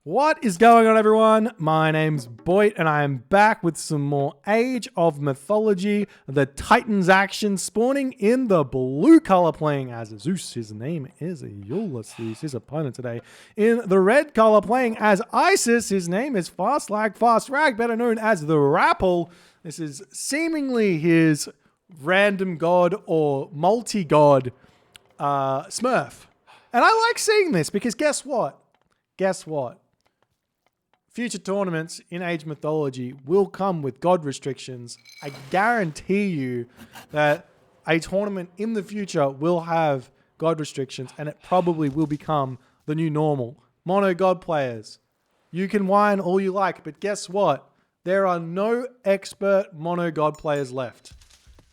What is going on, everyone? My name's Boit, and I am back with some more Age of Mythology. The Titans action spawning in the blue color, playing as Zeus. His name is Ulysses, his opponent today. In the red color, playing as Isis. His name is Fast Rag, better known as the Rapl. This is seemingly his random god or multi-god Smurf. And I like seeing this because guess what? Future tournaments in Age Mythology will come with god restrictions. I guarantee you that a tournament in the future will have god restrictions, and it probably will become the new normal. Mono god players, you can whine all you like, but guess what? There are no expert mono god players left.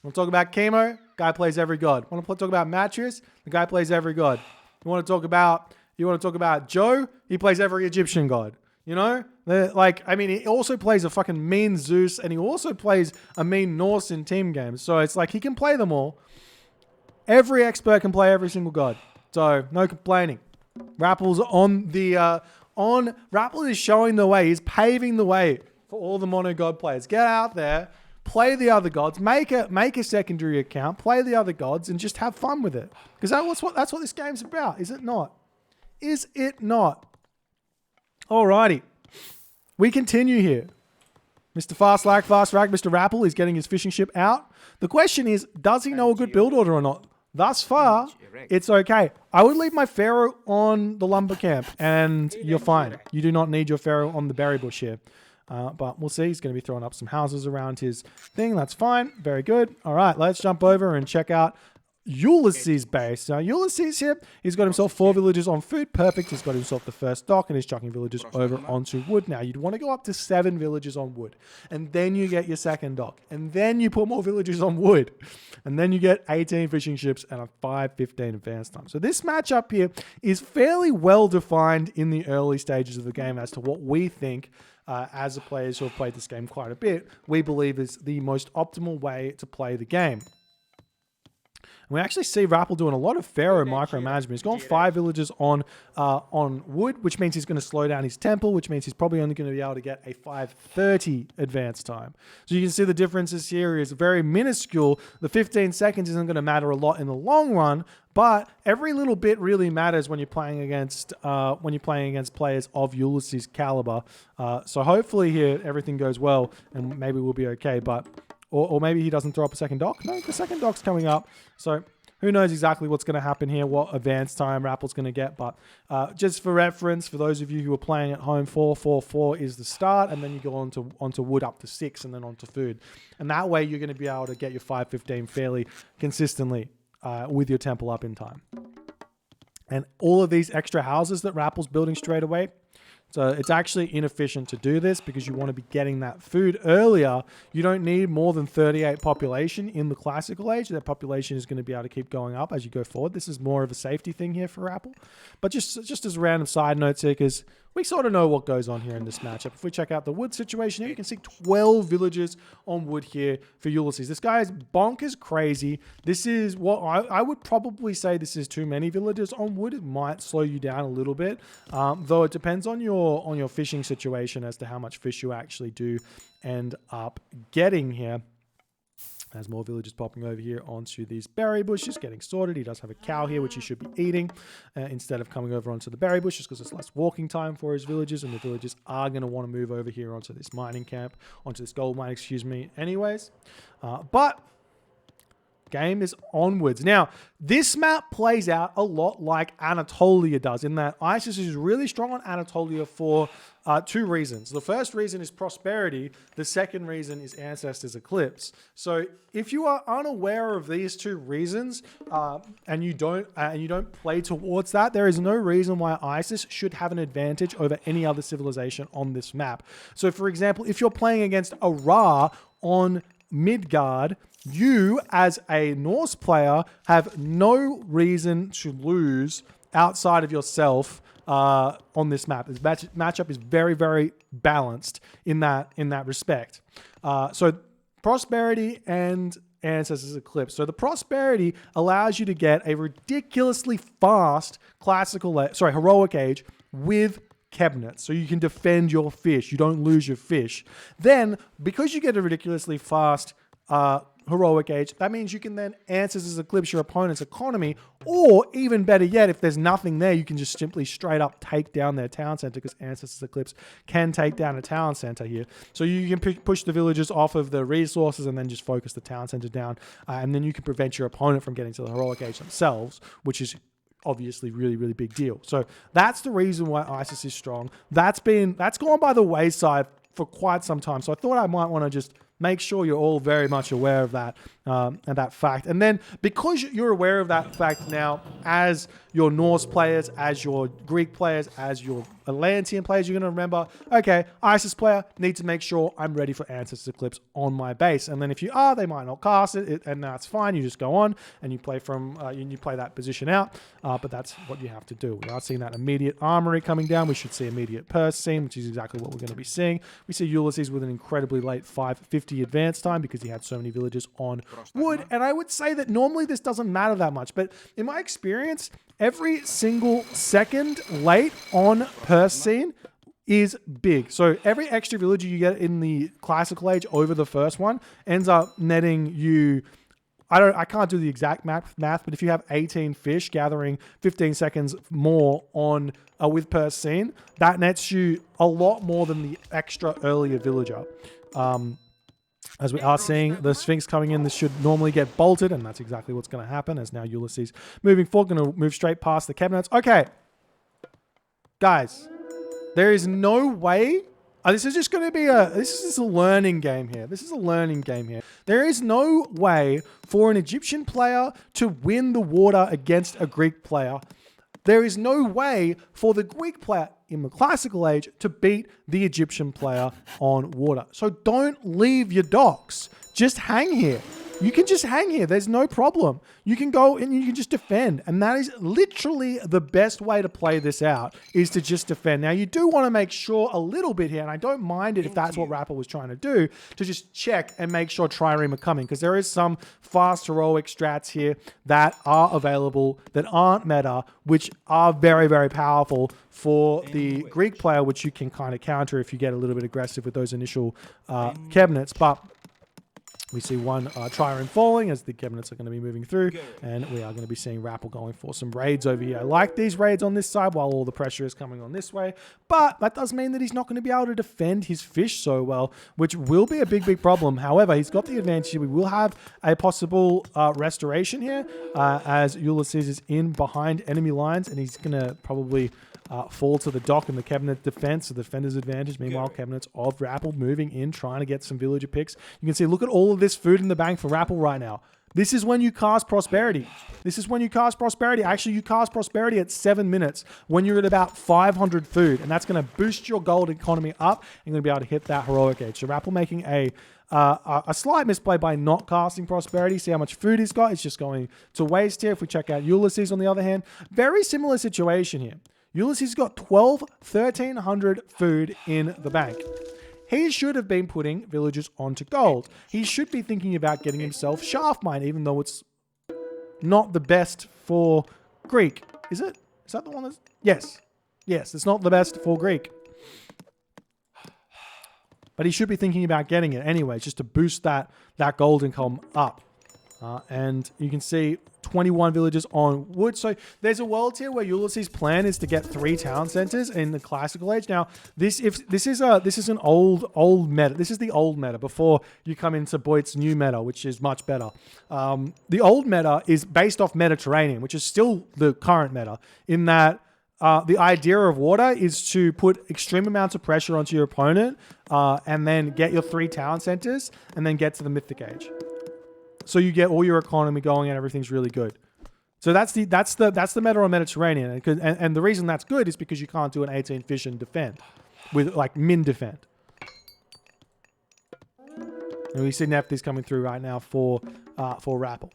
Want to talk about Chemo? Guy plays every god. Want to talk about Mattress? The guy plays every god. You want to talk about Joe? He plays every Egyptian god. You know, he also plays a fucking mean Zeus, and he also plays a mean Norse in team games. So it's like he can play them all. Every expert can play every single god. So no complaining. Rapl's Rapl is showing the way. He's paving the way for all the mono god players. Get out there, play the other gods, make a secondary account, play the other gods, and just have fun with it. Because that's what this game's about, is it not? Is it not? Alrighty, we continue here. Mr. Fast Rag, Mr. Rapl is getting his fishing ship out. The question is, does he know a good build order or not? Thus far, it's okay. I would leave my Pharaoh on the lumber camp, and you're fine. You do not need your Pharaoh on the berry bush here. But we'll see. He's going to be throwing up some houses around his thing. That's fine. Very good. All right, let's jump over and check out Ulysses' base. Now, Ulysses here, he's got himself 4 villages on food. Perfect. He's got himself the first dock, and he's chucking villages over onto wood. Now, you'd want to go up to 7 villages on wood, and then you get your second dock, and then you put more villages on wood, and then you get 18 fishing ships and a 5:15 advance time. So this matchup here is fairly well defined in the early stages of the game as to what we think, as the players who have played this game quite a bit, we believe is the most optimal way to play the game. We actually see Rapl doing a lot of Pharaoh micromanagement. He's gone 5 villages on wood, which means he's going to slow down his temple, which means he's probably only going to be able to get a 5:30 advance time. So you can see the differences here is very minuscule. The 15 seconds isn't going to matter a lot in the long run, but every little bit really matters when you're playing against players of Ulysses' caliber. So hopefully here everything goes well, and maybe we'll be okay. But Or maybe he doesn't throw up a second dock. No, the second dock's coming up. So who knows exactly what's going to happen here, what advance time Rapl's going to get. But just for reference, for those of you who are playing at home, 4-4-4 is the start. And then you go onto wood up to 6 and then onto food. And that way you're going to be able to get your 5:15 fairly consistently with your temple up in time. And all of these extra houses that Rapl's building straight away, so it's actually inefficient to do this because you want to be getting that food earlier. You don't need more than 38 population in the classical age. That population is going to be able to keep going up as you go forward. This is more of a safety thing here for Rapl. But just as a random side note here, because we sort of know what goes on here in this matchup. If we check out the wood situation here, you can see 12 villages on wood here for Ulysses. This guy is bonkers crazy. This is what I would probably say this is too many villages on wood. It might slow you down a little bit, though it depends on your fishing situation as to how much fish you actually do end up getting here. There's more villagers popping over here onto these berry bushes, getting sorted. He does have a cow here, which he should be eating instead of coming over onto the berry bushes because it's less walking time for his villagers, and the villagers are going to want to move over here onto this mining camp, onto this gold mine, anyways. But game is onwards. Now, this map plays out a lot like Anatolia does, in that Isis is really strong on Anatolia for 2 reasons. The first reason is prosperity. The second reason is Ancestors Eclipse. So if you are unaware of these 2 reasons and you don't play towards that, there is no reason why Isis should have an advantage over any other civilization on this map. So for example, if you're playing against a Ra on Midgard, you as a Norse player have no reason to lose outside of yourself on this map. This matchup is very, very balanced in that respect. So prosperity and Ancestors Eclipse. So the prosperity allows you to get a ridiculously fast heroic age with cabinets, so you can defend your fish. You don't lose your fish. Then, because you get a ridiculously fast heroic age, that means you can then Ancestors Eclipse your opponent's economy, or even better yet, if there's nothing there, you can just simply straight up take down their town center, because Ancestors Eclipse can take down a town center here. So you can push the villagers off of the resources and then just focus the town center down, and then you can prevent your opponent from getting to the heroic age themselves, which is obviously really, really big deal. So that's the reason why Isis is strong. That's gone by the wayside for quite some time. So I thought I might want to just make sure you're all very much aware of that and that fact. And then because you're aware of that fact now, as your Norse players, as your Greek players, as your Atlantean players, you're going to remember, okay, Isis player, need to make sure I'm ready for Ancestors Eclipse on my base. And then if you are, they might not cast it, and that's fine. You just go on and you play from you play that position out. But that's what you have to do. We are seeing that immediate armory coming down. We should see immediate purse scene, which is exactly what we're going to be seeing. We see Ulysses with an incredibly late 550 advance time because he had so many villagers on wood. And I would say that normally this doesn't matter that much, but in my experience, every single second late on purse scene is big. So every extra villager you get in the classical age over the first one ends up netting you, I can't do the exact math, but if you have 18 fish gathering 15 seconds more on with purse scene, that nets you a lot more than the extra earlier villager. As we are seeing the Sphinx coming in, this should normally get bolted, and that's exactly what's going to happen as now Ulysses moving forward, going to move straight past the cabinets. Okay, guys, there is no way. This is just going to be this is a learning game here. This is a learning game here. There is no way for an Egyptian player to win the water against a Greek player. There is no way for the Greek player in the classical age to beat the Egyptian player on water. So don't leave your docks. Just hang here. You can just hang here. There's no problem. You can go and you can just defend. And that is literally the best way to play this out, is to just defend. Now, you do want to make sure a little bit here, and I don't mind it if that's what Rapl was trying to do, to just check and make sure Trireme are coming, because there is some fast heroic strats here that are available that aren't meta, which are very, very powerful for the Greek player, which you can kind of counter if you get a little bit aggressive with those initial cabinets. But we see one Trireme falling as the cabinets are going to be moving through, and we are going to be seeing Rapl going for some raids over here. I like these raids on this side while all the pressure is coming on this way, but that does mean that he's not going to be able to defend his fish so well, which will be a big, big problem. However, he's got the advantage here. We will have a possible restoration here as Ulysses is in behind enemy lines, and he's going to probably fall to the dock in the cabinet defense, so the defender's advantage. Meanwhile, cabinets of Rapl moving in, trying to get some villager picks. You can see, look at all of this food in the bank for Rapl right now. This is when you cast Prosperity. This is when you cast Prosperity. Actually, you cast Prosperity at 7 minutes when you're at about 500 food, and that's going to boost your gold economy up and going to be able to hit that heroic age. So Rapl making a slight misplay by not casting Prosperity. See how much food he's got? It's just going to waste here. If we check out Ulysses, on the other hand, very similar situation here. Ulysses got 1,300 food in the bank. He should have been putting villagers onto gold. He should be thinking about getting himself shaft mine, even though it's not the best for Greek. Is it? Is that the one that's... Yes. Yes, it's not the best for Greek. But he should be thinking about getting it anyway, just to boost that gold income up. And you can see 21 villages on wood. So there's a world here where Ulysses' plan is to get 3 town centers in the classical age. Now, this is an old meta. This is the old meta before you come into Boit's new meta, which is much better. The old meta is based off Mediterranean, which is still the current meta, in that the idea of water is to put extreme amounts of pressure onto your opponent and then get your 3 town centers and then get to the Mythic Age. So you get all your economy going and everything's really good. So that's the meta on Mediterranean, and the reason that's good is because you can't do an 18 fish and defend with like min defend. And we see Nephthys coming through right now for Rapl.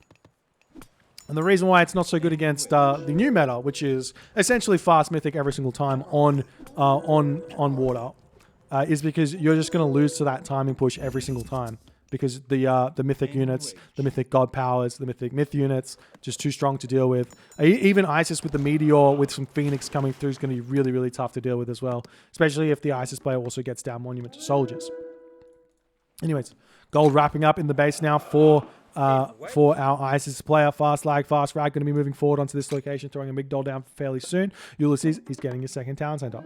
And the reason why it's not so good against the new meta, which is essentially fast mythic every single time on water, is because you're just going to lose to that timing push every single time. because the mythic units, the mythic god powers, the mythic myth units, just too strong to deal with. Even Isis with the meteor, with some Phoenix coming through, is going to be really, really tough to deal with as well, especially if the Isis player also gets down Monument to Soldiers. Anyways, gold wrapping up in the base now for our Isis player. Fast lag, fast rag, going to be moving forward onto this location, throwing a Migdol down fairly soon. Ulysses, he's getting his second town center.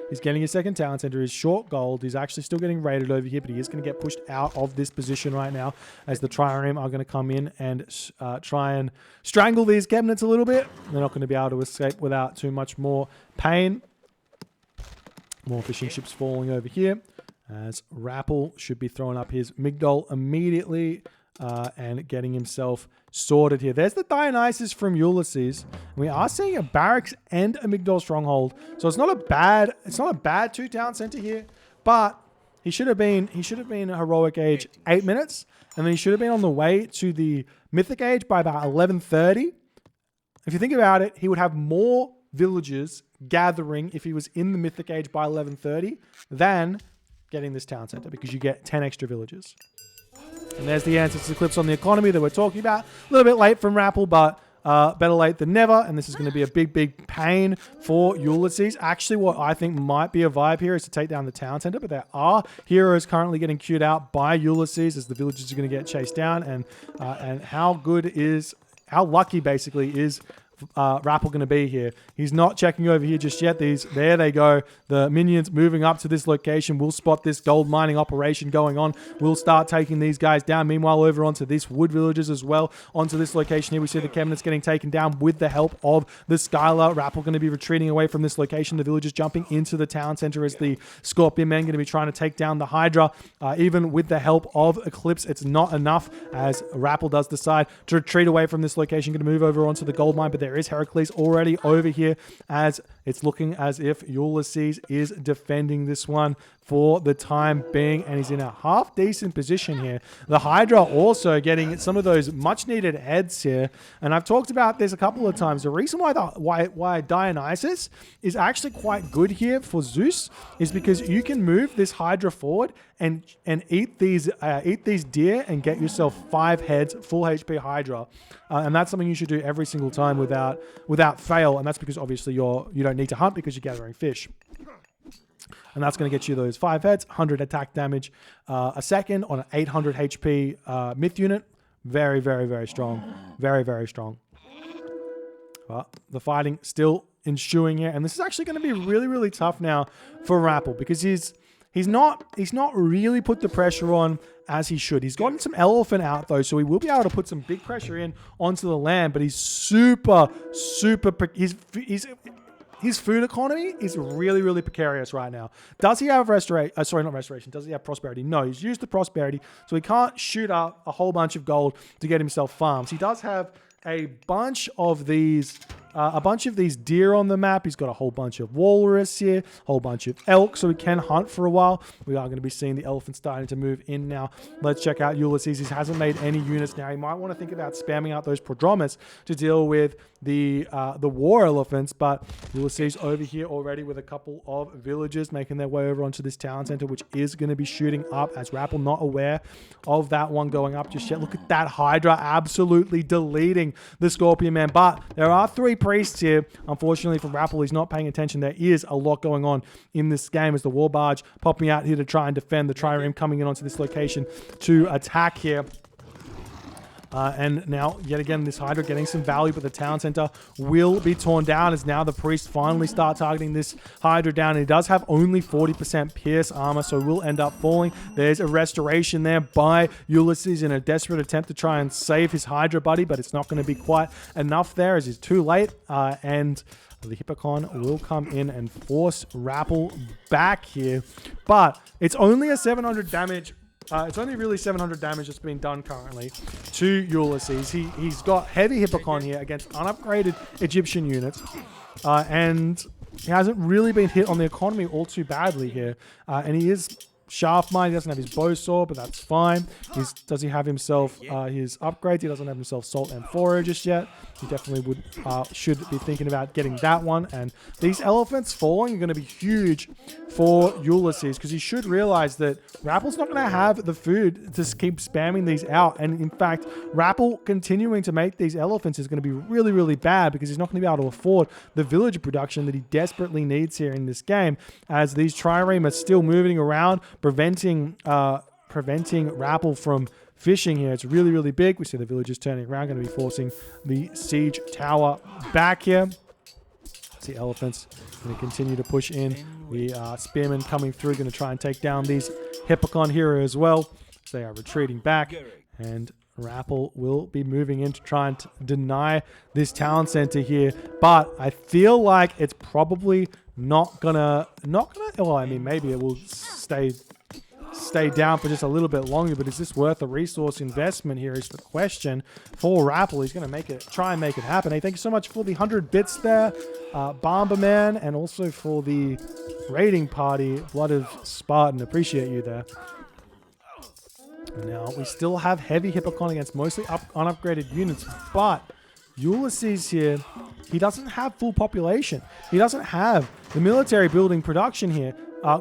He's getting his second town center. He's short gold. He's actually still getting raided over here, but he is going to get pushed out of this position right now as the Trireme are going to come in and try and strangle these cabinets a little bit. They're not going to be able to escape without too much more pain. More fishing ships falling over here as Rapl should be throwing up his Migdol immediately and getting himself sorted here. There's the Dionysus from Ulysses. We are seeing a barracks and a Migdol stronghold, so it's not a bad 2 town center here. But he should have been a heroic age 8 minutes, and then he should have been on the way to the mythic age by about 11:30. If you think about it, he would have more villagers gathering if he was in the mythic age by 11:30 than getting this town center, because you get 10 extra villagers. And there's the answer to the clips on the economy that we're talking about. A little bit late from Rapl, but better late than never. And this is going to be a big, big pain for Ulysses. Actually, what I think might be a vibe here is to take down the town center, but there are heroes currently getting queued out by Ulysses as the villagers are going to get chased down. And how lucky basically is Rapl going to be here? He's not checking over here just yet. There they go. The minions moving up to this location. We'll spot this gold mining operation going on. We'll start taking these guys down. Meanwhile, over onto this wood villages as well. Onto this location here, we see the cabinets getting taken down with the help of the Skylar. Rapl going to be retreating away from this location. The villagers jumping into the town center as the Scorpion Men going to be trying to take down the Hydra. Even with the help of Eclipse, it's not enough as Rapl does decide to retreat away from this location. Going to move over onto the gold mine, but there is Heracles already over here as it's looking as if Ulysses is defending this one for the time being, and he's in a half decent position here. The Hydra also getting some of those much needed heads here, and I've talked about this a couple of times. The reason why Dionysus is actually quite good here for Zeus is because you can move this Hydra forward and eat these deer and get yourself 5 heads, full HP Hydra, and that's something you should do every single time without fail. And that's because obviously you don't need to hunt because you're gathering fish. And that's going to get you those 5 heads, 100 attack damage a second on an 800 HP myth unit. Very, very, very strong. Very, very strong. But the fighting still ensuing here. And this is actually going to be really, really tough now for Rapl because he's not really put the pressure on as he should. He's gotten some elephant out though, so he will be able to put some big pressure in onto the land, but he's super, his food economy is really, really precarious right now. Does he have restoration? Sorry, not restoration. Does he have prosperity? No, he's used the prosperity, so he can't shoot up a whole bunch of gold to get himself farms. He does have a bunch of these deer on the map. He's got a whole bunch of walrus here, a whole bunch of elk, so he can hunt for a while. We are going to be seeing the elephant starting to move in now. Let's check out Ulysses. He hasn't made any units now. He might want to think about spamming out those prodromus to deal with the war elephants, but Ulysses over here already with a couple of villagers making their way over onto this town center, which is going to be shooting up as Rapl not aware of that one going up just yet. Look at that Hydra absolutely deleting the Scorpion Man, but there are 3 priests here. Unfortunately for Rapl, he's not paying attention. There is a lot going on in this game as the war barge popping out here to try and defend, the trireme coming in onto this location to attack here. And now, yet again, this Hydra getting some value, but the town center will be torn down as now the priests finally start targeting this Hydra down. And he does have only 40% pierce armor, so will end up falling. There's a restoration there by Ulysses in a desperate attempt to try and save his Hydra buddy, but it's not going to be quite enough there as he's too late. And the Hippocon will come in and force Rapl back here. But it's only a 700 damage. It's only really 700 damage that's been done currently to Ulysses. He's got heavy Hippocon here against unupgraded Egyptian units. And he hasn't really been hit on the economy all too badly here. And he is shaft mine. He doesn't have his bow saw, but that's fine. Does he have himself his upgrades? He doesn't have himself salt amphora just yet. He definitely should be thinking about getting that one. And these elephants falling are going to be huge for Ulysses, because he should realize that Rapl's not going to have the food to keep spamming these out. And in fact, Rapl continuing to make these elephants is going to be really, really bad, because he's not going to be able to afford the villager production that he desperately needs here in this game, as these trireme are still moving around, preventing Rapl from fishing here. It's really, really big. We see the villagers turning around, going to be forcing the siege tower back here. See elephants going to continue to push in. The spearmen coming through, going to try and take down these Hippocon here as well. So they are retreating back, and Rapl will be moving in to try and deny this town center here. But I feel like it's probably not gonna. Well, I mean, maybe it will stay down for just a little bit longer, but is this worth a resource investment here is the question for Rapl. He's going to try and make it happen. Hey, thank you so much for the 100 bits there, Bomberman, and also for the raiding party, Blood of Spartan. Appreciate you there. Now, we still have heavy Hippocon against mostly unupgraded units, but Ulysses here, he doesn't have full population. He doesn't have the military building production here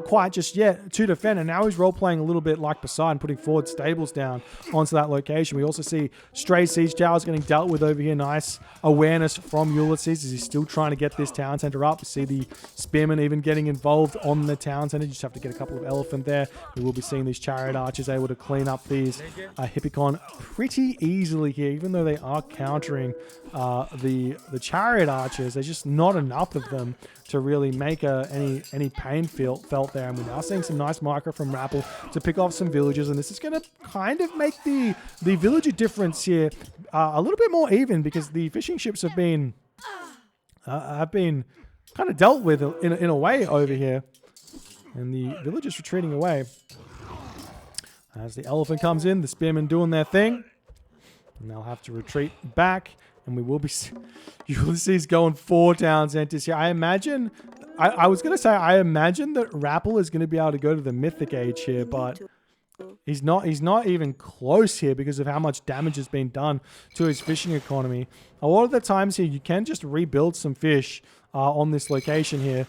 quite just yet to defend, and now he's role-playing a little bit like Poseidon, putting forward stables down onto that location. We also see stray siege towers getting dealt with over here. Nice awareness from Ulysses as he's still trying to get this town center up. We see the spearmen even getting involved on the town center. You just have to get a couple of elephant there. We will be seeing these chariot archers able to clean up these Hippocon pretty easily here, even though they are countering the chariot archers. There's just not enough of them to really make any pain felt there. And we're now seeing some nice micro from Rapl to pick off some villagers, and this is going to kind of make the villager difference here a little bit more even, because the fishing ships have been kind of dealt with in a way over here, and the villagers retreating away. As the elephant comes in, the spearmen doing their thing, and they'll have to retreat back. And we will be Ulysses going 4 town centers here. I imagine, I was going to say, I imagine that Rapl is going to be able to go to the Mythic Age here, but he's not even close here because of how much damage has been done to his fishing economy. A lot of the times here, you can just rebuild some fish on this location here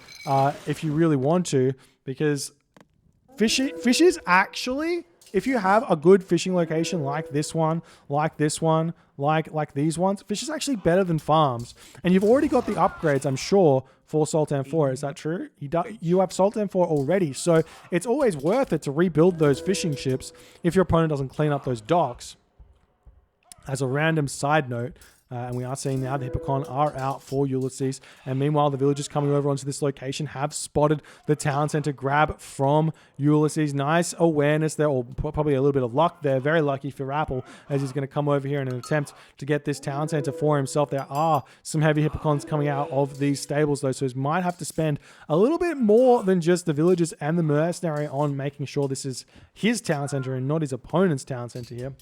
if you really want to, because fish is actually, if you have a good fishing location like this one, like these ones, fish is actually better than farms. And you've already got the upgrades, I'm sure, for Sultan 4. Is that true? You have Sultan 4 already. So it's always worth it to rebuild those fishing ships if your opponent doesn't clean up those docks. As a random side note, and we are seeing now the Hippocon are out for Ulysses. And meanwhile, the villagers coming over onto this location have spotted the town center grab from Ulysses. Nice awareness there, or probably a little bit of luck there. Very lucky for Rapl, as he's going to come over here in an attempt to get this town center for himself. There are some heavy Hippocons coming out of these stables, though, so he might have to spend a little bit more than just the villagers and the mercenary on making sure this is his town center and not his opponent's town center here.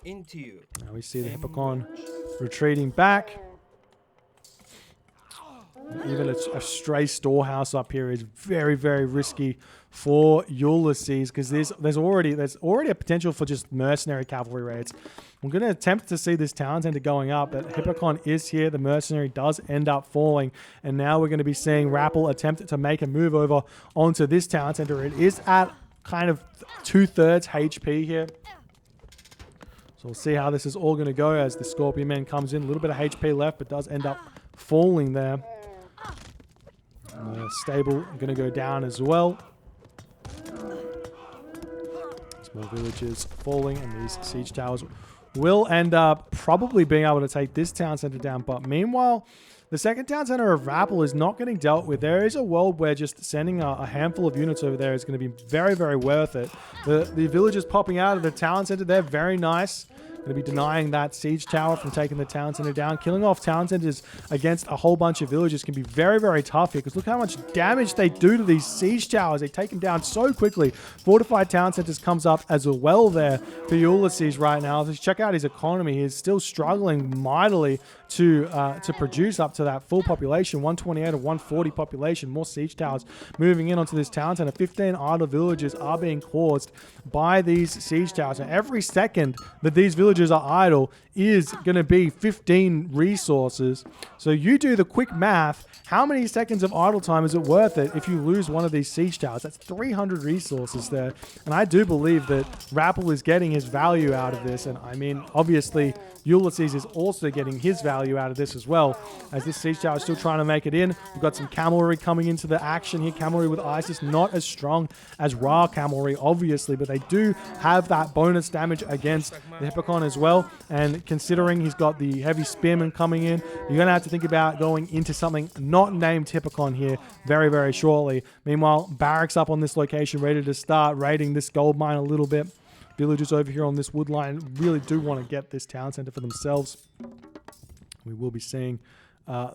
Into you. Now we see the Hippocon retreating back. Even a stray storehouse up here is very, very risky for Ulysses, because there's already a potential for just mercenary cavalry raids. I'm going to attempt to see this town center going up, but Hippocon is here. The mercenary does end up falling, and now we're going to be seeing Rapl attempt to make a move over onto this town center. It is at kind of 2/3 HP here. So we'll see how this is all going to go as the Scorpion Man comes in. A little bit of HP left, but does end up falling there. Stable going to go down as well. Small villages falling, and these siege towers will end up probably being able to take this town center down. But meanwhile, the second town center of Rapl is not getting dealt with. There is a world where just sending a handful of units over there is going to be very, very worth it. The villagers popping out of the town center, they're very nice. Going to be denying that siege tower from taking the town center down. Killing off town centers against a whole bunch of villagers can be very, very tough here, because look how much damage they do to these siege towers. They take them down so quickly. Fortified town centers comes up as well there for Ulysses right now. Let's check out his economy. He's still struggling mightily to produce up to that full population, 128 or 140 population. More siege towers moving in onto this town center. 15 idle villages are being caused by these siege towers. And every second that these villages villagers are idle is going to be 15 resources. So you do the quick math. How many seconds of idle time is it worth it if you lose one of these siege towers? That's 300 resources there. And I do believe that Rapl is getting his value out of this. And I mean, obviously, Ulysses is also getting his value out of this as well, as this siege tower is still trying to make it in. We've got some cavalry coming into the action here. Cavalry with Isis, not as strong as Ra cavalry, obviously, but they do have that bonus damage against the Hippocon as well. And considering he's got the heavy spearmen coming in, you're going to have to think about going into something not named Hippocon here very, very shortly. Meanwhile, barracks up on this location, ready to start raiding this gold mine a little bit. Villagers over here on this wood line really do want to get this town center for themselves. We will be seeing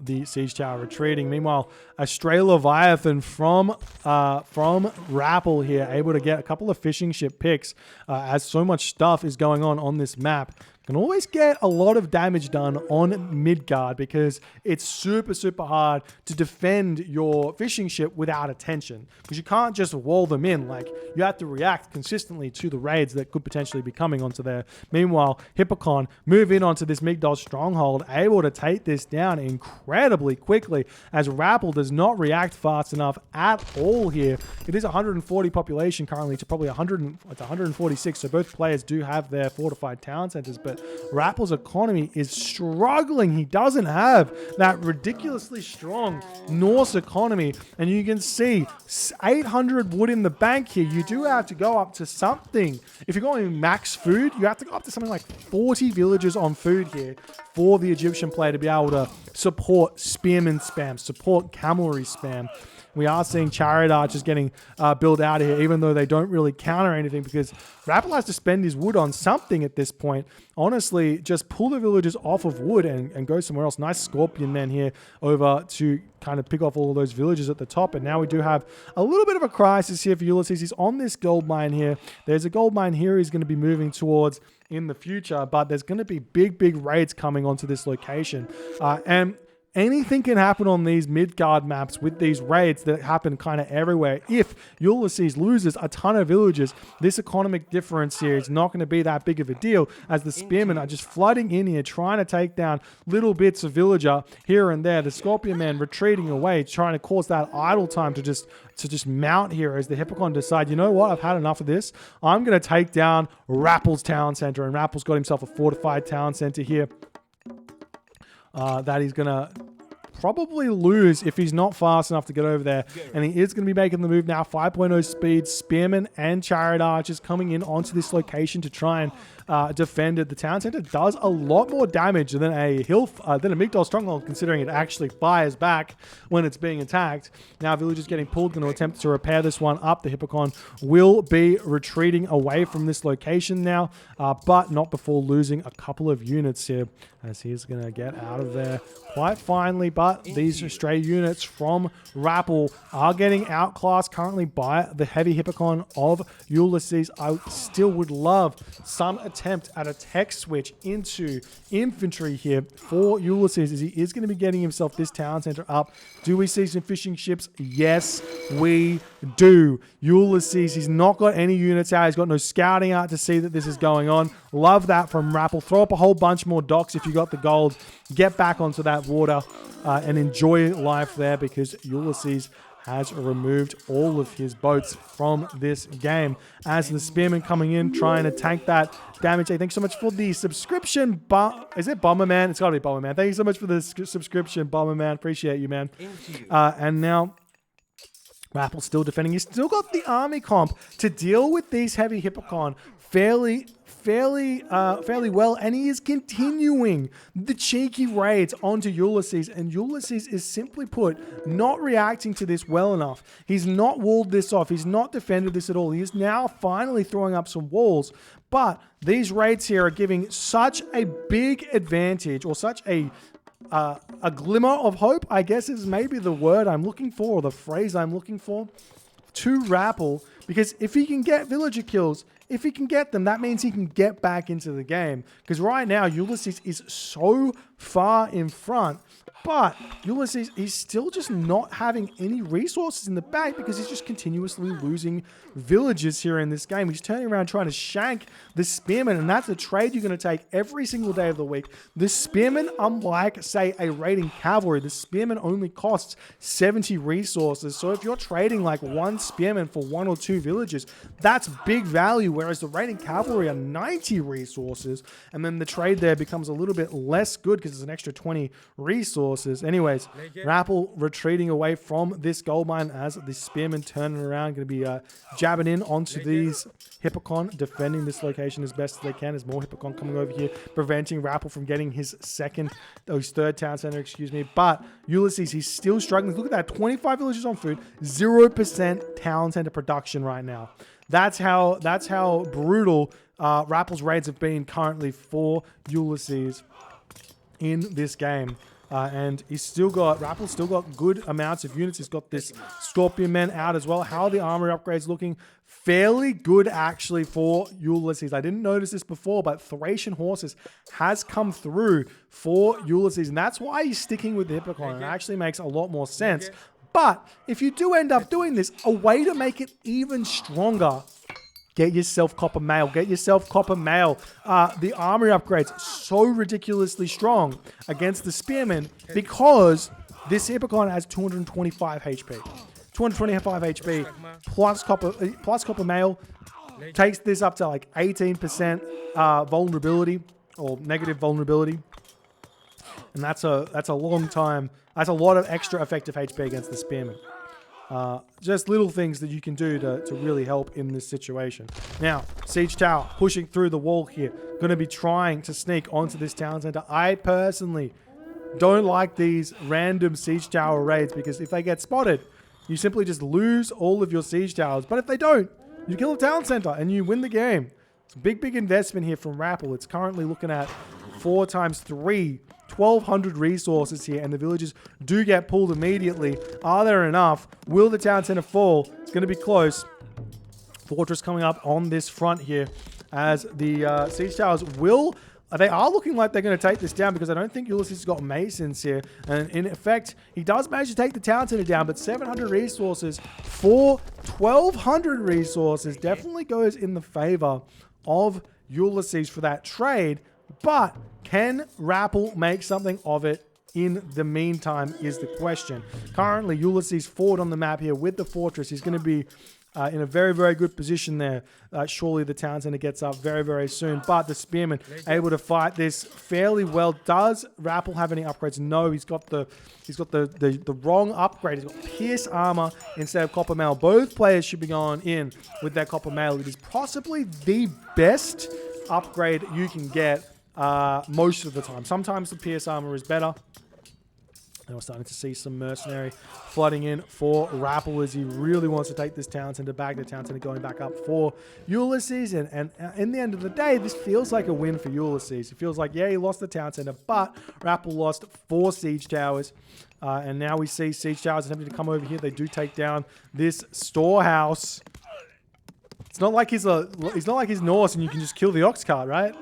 the siege tower retreating. Meanwhile, a stray Leviathan from Rapl here, able to get a couple of fishing ship picks as so much stuff is going on this map. Can always get a lot of damage done on Midgard because it's super, super hard to defend your fishing ship without attention, because you can't just wall them in. Like, you have to react consistently to the raids that could potentially be coming onto there. Meanwhile, Hippocon move in onto this Migdol stronghold, able to take this down incredibly quickly, as Rapl does not react fast enough at all here. It is 140 population currently to probably 146, so both players do have their fortified town centers, but Rapl's economy is struggling. He doesn't have that ridiculously strong Norse economy, and you can see 800 wood in the bank here. You do have to go up to something. If you're going max food, you have to go up to something like 40 villagers on food here for the Egyptian player to be able to support spearman spam, support cavalry spam. We are seeing chariot archers getting built out of here, even though they don't really counter anything, because Rapl has to spend his wood on something at this point. Honestly, just pull the villagers off of wood and go somewhere else. Nice scorpion men here over to kind of pick off all of those villagers at the top. And now we do have a little bit of a crisis here for Ulysses. He's on this gold mine here. There's a gold mine here he's going to be moving towards in the future, but there's going to be big, big raids coming onto this location. And anything can happen on these Midgard maps with these raids that happen kind of everywhere. If Ulysses loses a ton of villagers, this economic difference here is not going to be that big of a deal, as the spearmen are just flooding in here, trying to take down little bits of villager here and there. The Scorpion Man retreating away, trying to cause that idle time to just mount here, as the Hippocon decide, you know what, I've had enough of this. I'm going to take down Rapl's town center, and Rapl's got himself a fortified town center here. That he's going to probably lose if he's not fast enough to get over there. And he is going to be making the move now. 5.0 speed, spearmen and chariot archers coming in onto this location to try and defend it. The town center does a lot more damage than a Migdol stronghold, considering it actually fires back when it's being attacked. Now villagers getting pulled, going to attempt to repair this one up. The Hippocon will be retreating away from this location now, but not before losing a couple of units here, as he's going to get out of there quite finally. But these stray units from Rapl are getting outclassed currently by the heavy Hippocon of Ulysses. I still would love some attempt at a tech switch into infantry here for Ulysses, as he is going to be getting himself this town center up. Do we see some fishing ships? Yes, we do. Ulysses, he's not got any units out. He's got no scouting out to see that this is going on. Love that from Rapl. Throw up a whole bunch more docks if you got the gold. Get back onto that water and enjoy life there, because Ulysses has removed all of his boats from this game. As the spearmen coming in, trying to tank that damage. Hey, thanks so much for the subscription. Is it Bomberman? It's got to be Bomberman. Thank you so much for the subscription, Bomberman. Appreciate you, man. And now Rapl still defending. He's still got the army comp to deal with these heavy Hippocon fairly well, and he is continuing the cheeky raids onto Ulysses, and Ulysses is, simply put, not reacting to this well enough. He's not walled this off. He's not defended this at all. He is now finally throwing up some walls, but these raids here are giving such a big advantage, or such a glimmer of hope, I guess is maybe the word I'm looking for, or the phrase I'm looking for, to Rapl, because if he can get villager kills, if he can get them, that means he can get back into the game. Because right now, Ulysses is so far in front, But Ulysses, he's still just not having any resources in the bank because he's just continuously losing villages here in this game. He's turning around trying to shank the Spearman, and that's a trade you're going to take every single day of the week. The Spearman, unlike, say, a raiding cavalry, the Spearman only costs 70 resources. So if you're trading like one Spearman for 1 or 2 villages, that's big value, whereas the raiding cavalry are 90 resources, and then the trade there becomes a little bit less good because it's an extra 20 resources. Anyways, Rapl retreating away from this gold mine as the Spearmen turning around, going to be jabbing in onto these Hippocon, defending this location as best as they can. There's more Hippocon coming over here, preventing Rapl from getting his third town center, excuse me. But Ulysses, he's still struggling. Look at that, 25 villages on food, 0% town center production right now. That's how brutal Rapl's raids have been currently for Ulysses in this game. And Rapl's still got good amounts of units. He's got this Scorpion Men out as well. How are the armory upgrades looking? Fairly good, actually, for Ulysses. I didn't notice this before, but Thracian Horses has come through for Ulysses. And that's why he's sticking with the Hippocon. It actually makes a lot more sense. But if you do end up doing this, a way to make it even stronger, get yourself copper mail. Get yourself copper mail. The armory upgrade's so ridiculously strong against the Spearmen because this Hippocon has 225 HP. 225 HP plus copper mail takes this up to like 18% vulnerability or negative vulnerability. And that's a long time. That's a lot of extra effective HP against the Spearmen. Just little things that you can do to really help in this situation. Now, Siege Tower pushing through the wall here. Going to be trying to sneak onto this town center. I personally don't like these random Siege Tower raids because if they get spotted, you simply just lose all of your Siege Towers. But if they don't, you kill a town center and you win the game. It's a big investment here from Rapl. It's currently looking at 4 times 3. 1,200 resources here, and the villages do get pulled immediately. Are there enough? Will the town center fall? It's going to be close. Fortress coming up on this front here as the siege towers they are looking like they're going to take this down because I don't think Ulysses has got masons here. And in effect, he does manage to take the town center down, but 700 resources for 1,200 resources definitely goes in the favor of Ulysses for that trade. But can Rapl make something of it in the meantime is the question. Currently, Ulysses forward on the map here with the fortress. He's going to be in a very, very good position there. Surely the town center gets up very, very soon. But the Spearman able to fight this fairly well. Does Rapl have any upgrades? No, he's got the wrong upgrade. He's got Pierce Armor instead of Copper Mail. Both players should be going in with their Copper Mail. It is possibly the best upgrade you can get most of the time. Sometimes the Pierce Armor is better. And we're starting to see some mercenary flooding in for Rapl as he really wants to take this town center back. The town center going back up for Ulysses. And in the end of the day, this feels like a win for Ulysses. It feels like, yeah, he lost the town center, but Rapl lost 4 siege towers. And now we see siege towers attempting to come over here. They do take down this storehouse. It's not like he's Norse and you can just kill the ox cart, right?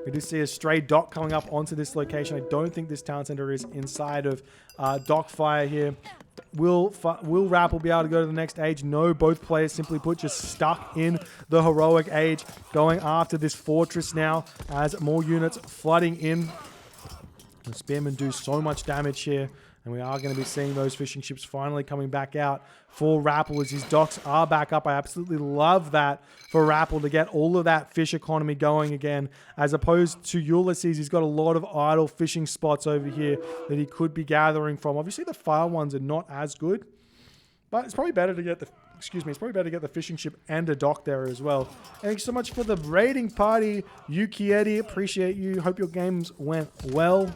We do see a stray dock coming up onto this location. I don't think this town center is inside of dock fire here. Will Rapl be able to go to the next age? No, both players simply put just stuck in the heroic age, going after this fortress now as more units flooding in. The Spearmen do so much damage here. And we are going to be seeing those fishing ships finally coming back out for Rapl as his docks are back up. I absolutely love that for Rapl to get all of that fish economy going again. As opposed to Ulysses, he's got a lot of idle fishing spots over here that he could be gathering from. Obviously, the fire ones are not as good. But it's probably better to get the fishing ship and a dock there as well. Thanks so much for the raiding party, Yukieti. Appreciate you. Hope your games went well.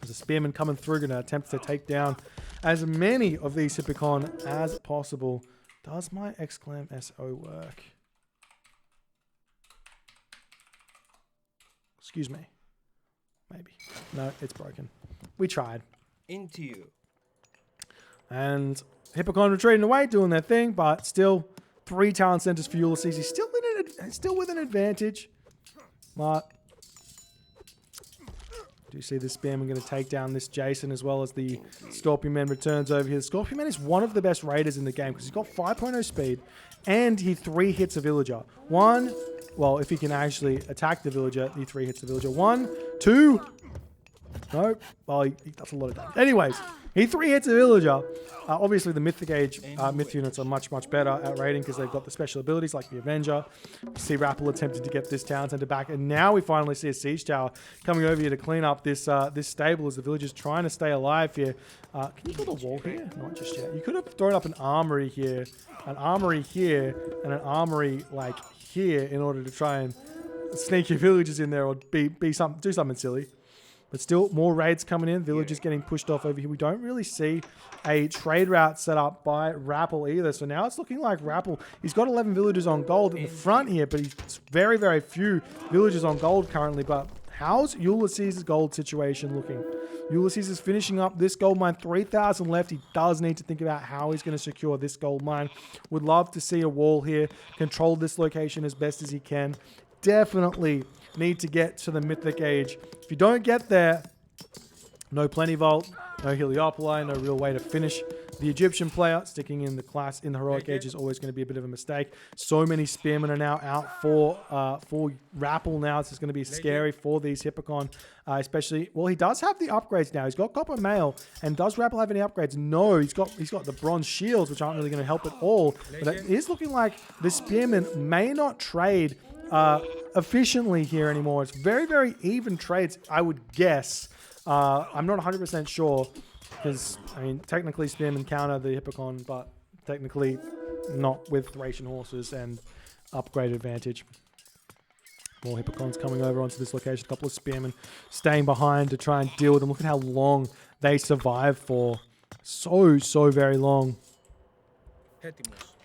There's a Spearman coming through, going to attempt to take down as many of these Hippocon as possible. Does my exclam SO work? Excuse me. Maybe. No, it's broken. We tried. Into you. And Hippocon retreating away, doing their thing, but still 3 talent centers for Ulysses. He's still with an advantage. But Do you see the Spearman going to take down this Jason as well as the Scorpion Man returns over here. The Scorpion Man is one of the best raiders in the game because he's got 5.0 speed and he 3 hits a villager. Well, if he can actually attack the villager, he 3 hits the villager. 1, 2. No. Well, he does a lot of damage. Anyways, he 3 hits a villager. Obviously, the Mythic Age myth units are much, much better at raiding because they've got the special abilities like the Avenger. You see Rapl attempted to get this town center back. And now we finally see a siege tower coming over here to clean up this this stable as the villagers trying to stay alive here. Can you build a wall here? Not just yet. You could have thrown up an armory here, and an armory like here in order to try and sneak your villagers in there or do something silly. But still, more raids coming in. Villagers getting pushed off over here. We don't really see a trade route set up by Rapl either. So now it's looking like Rapl, he's got 11 villagers on gold in the front here, but he's very, very few villagers on gold currently. But how's Ulysses' gold situation looking? Ulysses is finishing up this gold mine. 3,000 left. He does need to think about how he's going to secure this gold mine. Would love to see a wall here. Control this location as best as he can. Definitely need to get to the Mythic Age. If you don't get there, no Plenty Vault, no Heliopoli, no real way to finish the Egyptian player. Sticking in the class in the Heroic Age is always going to be a bit of a mistake. So many Spearmen are now out for Rapl now. This is going to be scary for these Hippocon, especially. Well, he does have the upgrades now. He's got Copper Mail, and does Rapl have any upgrades? No, he's got the Bronze Shields, which aren't really going to help at all. But it is looking like the Spearmen may not trade efficiently here anymore. It's very, very even trades, I would guess. I'm not 100% sure because, I mean, technically Spearmen counter the Hippocon, but technically not with Thracian horses and upgrade advantage. More Hippocons coming over onto this location. A couple of Spearmen staying behind to try and deal with them. Look at how long they survive for. So very long.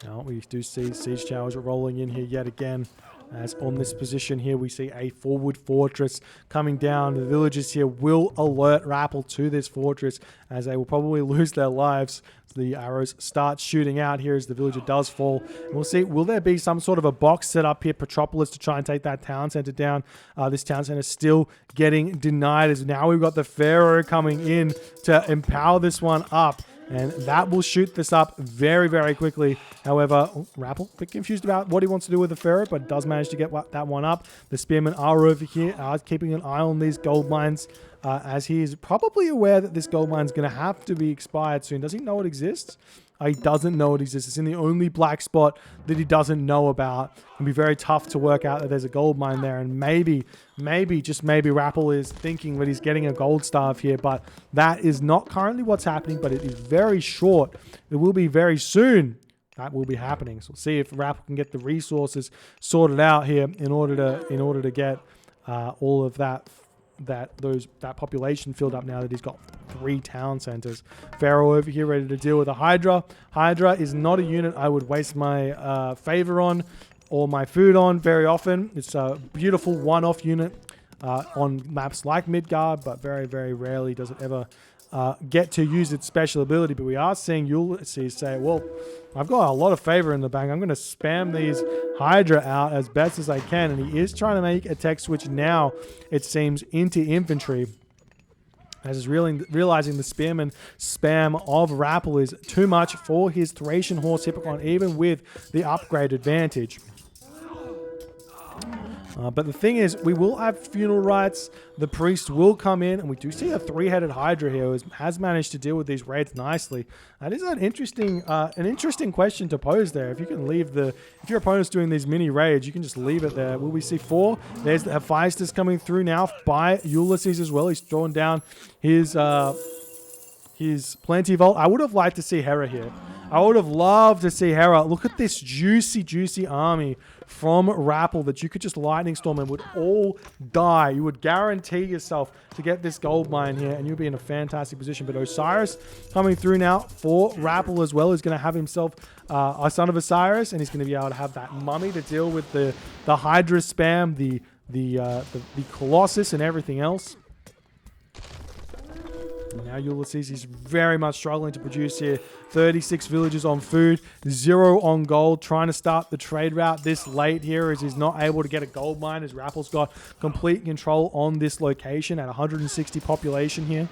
Now we do see siege towers rolling in here yet again. As on this position here, we see a forward fortress coming down. The villagers here will alert Rapl to this fortress as they will probably lose their lives. So the arrows start shooting out here as the villager does fall. And we'll see, will there be some sort of a box set up here, Petropolis, to try and take that town center down? This town center still getting denied as now we've got the Pharaoh coming in to empower this one up. And that will shoot this up very, very quickly. However, Rapl, a bit confused about what he wants to do with the Pharaoh, but does manage to get that one up. The Spearmen are over here, keeping an eye on these gold mines, as he is probably aware that this gold mine is going to have to be expired soon. Does he know it exists? He doesn't know it exists. It's in the only black spot that he doesn't know about. It can be very tough to work out that there's a gold mine there. And maybe, just maybe Rapl is thinking that he's getting a gold staff here. But that is not currently what's happening. But it is very short. It will be very soon. That will be happening. So we'll see if Rapl can get the resources sorted out here in order to get all of that population filled up now that he's got 3 town centers. Pharaoh over here ready to deal with a Hydra. Hydra is not a unit I would waste my favor on or my food on very often. It's a beautiful one-off unit on maps like Midgard, but very, very rarely does it ever get to use its special ability. But we are seeing Ulysses say, well, I've got a lot of favor in the bank. I'm going to spam these Hydra out as best as I can. And he is trying to make a tech switch now, it seems, into infantry. As he's realizing the Spearman spam of Rapl is too much for his Thracian horse Hippocon, even with the upgrade advantage. But the thing is, we will have funeral rites. The priest will come in, and we do see a 3-headed Hydra here who has managed to deal with these raids nicely. That is an interesting question to pose there. If you can leave if your opponent's doing these mini raids, you can just leave it there. Will we see 4? There's the Hephaestus coming through now by Ulysses as well. He's throwing down his Plenty Vault. I would have liked to see Hera here. I would have loved to see Hera. Look at this juicy army from Rapl that you could just lightning storm and would all die. You would guarantee yourself to get this gold mine here and you'll be in a fantastic position. But Osiris coming through now for Rapl as well. He's going to have himself a son of Osiris, and he's going to be able to have that mummy to deal with the Hydra spam, the Colossus and everything else. Now Ulysses is very much struggling to produce here. 36 villages on food, 0 on gold. Trying to start the trade route this late here as he's not able to get a gold mine as Rapl's got complete control on this location at 160 population here.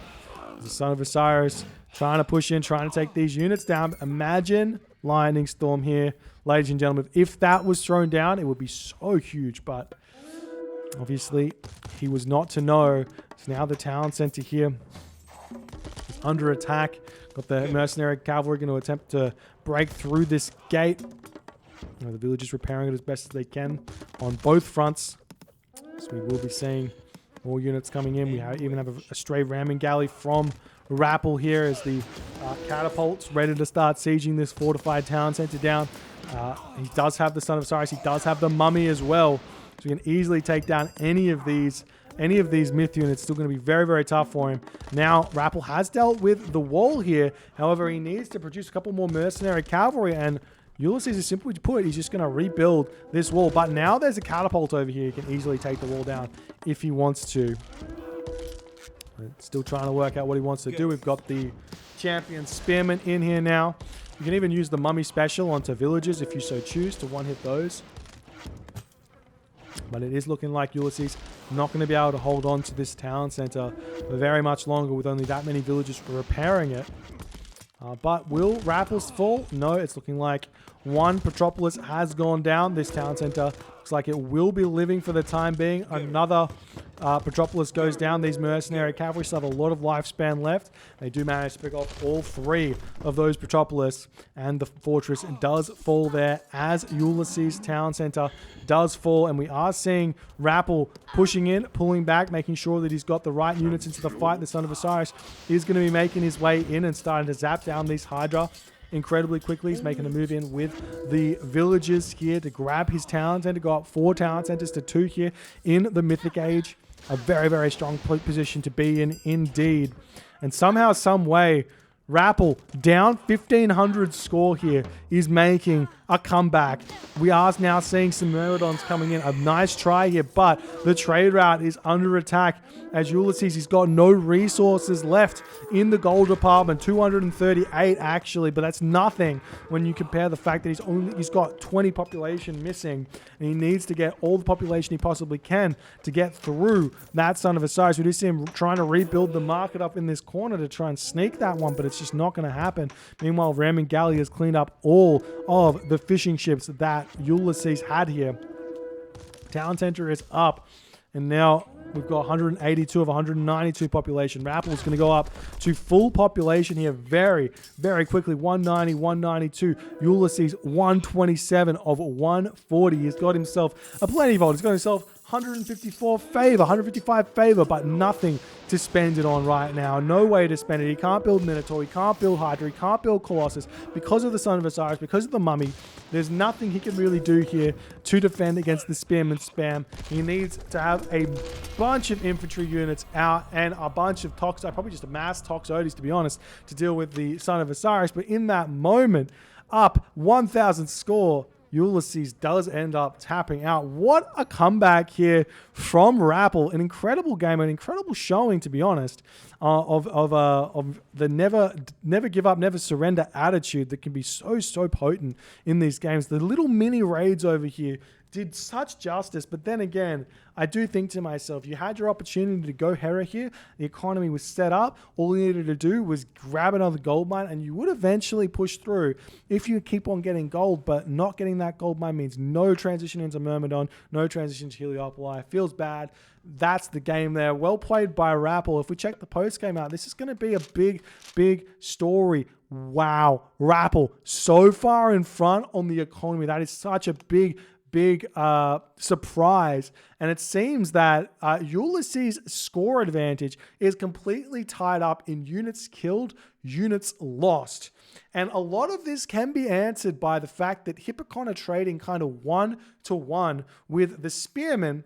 The Son of Osiris trying to push in, trying to take these units down. Imagine Lightning Storm here, ladies and gentlemen. If that was thrown down, it would be so huge, but obviously he was not to know. So now the town center here is under attack. Got the mercenary cavalry going to attempt to break through this gate. You know, the villagers repairing it as best as they can on both fronts. So we will be seeing more units coming in. We even have a stray ramming galley from Rapl here as the catapults ready to start sieging this fortified town center down. He does have the Son of Osiris. He does have the mummy as well. So he can easily take down any of these myth units. Still going to be very, very tough for him. Now, Rapl has dealt with the wall here. However, he needs to produce a couple more mercenary cavalry, and Ulysses is simply put, he's just going to rebuild this wall. But now there's a catapult over here. He can easily take the wall down if he wants to. Still trying to work out what he wants to do. We've got the champion spearmen in here now. You can even use the mummy special onto villagers if you so choose to one-hit those. But it is looking like Ulysses not going to be able to hold on to this town center for very much longer with only that many villagers repairing it. But will Rapl's fall? No, it's looking like one Petropolis has gone down. This town center looks like it will be living for the time being. Another Petropolis goes down. These mercenary cavalry still have a lot of lifespan left. They do manage to pick off all 3 of those Petropolis, and the fortress does fall there as Ulysses' town center does fall. And we are seeing Rapl pushing in, pulling back, making sure that he's got the right units into the fight. The Son of Osiris is going to be making his way in and starting to zap down these Hydra incredibly quickly. He's making a move in with the villagers here to grab his town center, go up 4 town centers to 2 here in the Mythic Age. A very, very strong position to be in indeed. And somehow, some way, Rapl, down 1,500 score here, is making a comeback. We are now seeing some Myrmidons coming in. A nice try here, but the trade route is under attack as Ulysses, he's got no resources left in the gold department. 238 actually, but that's nothing when you compare the fact that he's got 20 population missing, and he needs to get all the population he possibly can to get through that Son of Osiris. We do see him trying to rebuild the market up in this corner to try and sneak that one, but it's just not going to happen. Meanwhile, Ramming Galley has cleaned up all of the fishing ships that Ulysses had here. Town center is up, and now we've got 182 of 192 population. Rapl is going to go up to full population here very, very quickly. 190, 192. Ulysses, 127 of 140. He's got himself a plenty vault. He's got himself 154 favor, 155 favor, but nothing to spend it on right now. No way to spend it. He can't build Minotaur, he can't build Hydra, he can't build Colossus because of the Son of Osiris, because of the Mummy. There's nothing he can really do here to defend against the Spearman spam. He needs to have a bunch of infantry units out and a bunch of Tox, probably just a mass Tox Odysseys to be honest, to deal with the Son of Osiris. But in that moment, up 1,000 score, Ulysses does end up tapping out. What a comeback here from Rapl. An incredible game, an incredible showing, to be honest, of the never give up, never surrender attitude that can be so potent in these games. The little mini raids over here did such justice, but then again, I do think to myself, you had your opportunity to go Hera here. The economy was set up. All you needed to do was grab another gold mine, and you would eventually push through if you keep on getting gold. But not getting that gold mine means no transition into Myrmidon, no transition to Heliopolis. Feels bad. That's the game there. Well played by Rapl. If we check the post game out, this is going to be a big story. Wow, Rapl so far in front on the economy. That is such a big surprise. And it seems that Ulysses' score advantage is completely tied up in units killed, units lost. And a lot of this can be answered by the fact that Hippocon are trading kind of 1-to-1 with the Spearmen.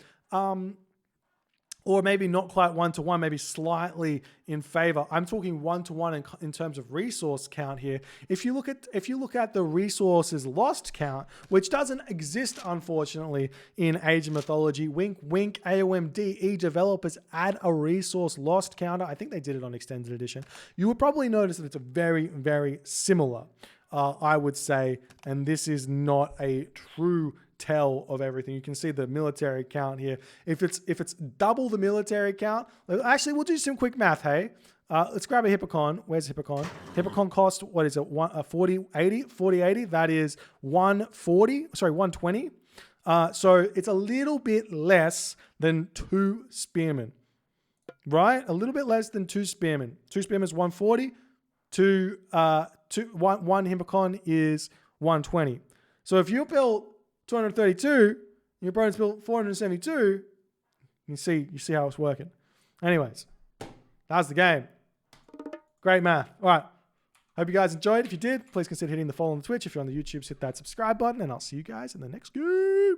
or maybe not quite 1-to-1, maybe slightly in favor. I'm talking 1-to-1 in terms of resource count here. If you look at the resources lost count, which doesn't exist unfortunately in Age of Mythology, wink wink, AOMDE developers add a resource lost counter. I think they did it on Extended Edition. You would probably notice that it's a very, very similar, I would say, and this is not a true tell of everything. You can see the military count here. If it's double the military count, actually we'll do some quick math. Hey, let's grab a Hippocon. Where's Hippocon? Hippocon cost, what is it? 4080. That is 120. So it's a little bit less than 2 spearmen, right? A little bit less than 2 spearmen. 2 spearmen is 140. One Hippocon is 120. So if you built 232, your opponent's built 472, you see how it's working. Anyways, that's the game. Great math. All right. Hope you guys enjoyed. If you did, please consider hitting the follow on the Twitch. If you're on the YouTube, hit that subscribe button, and I'll see you guys in the next game.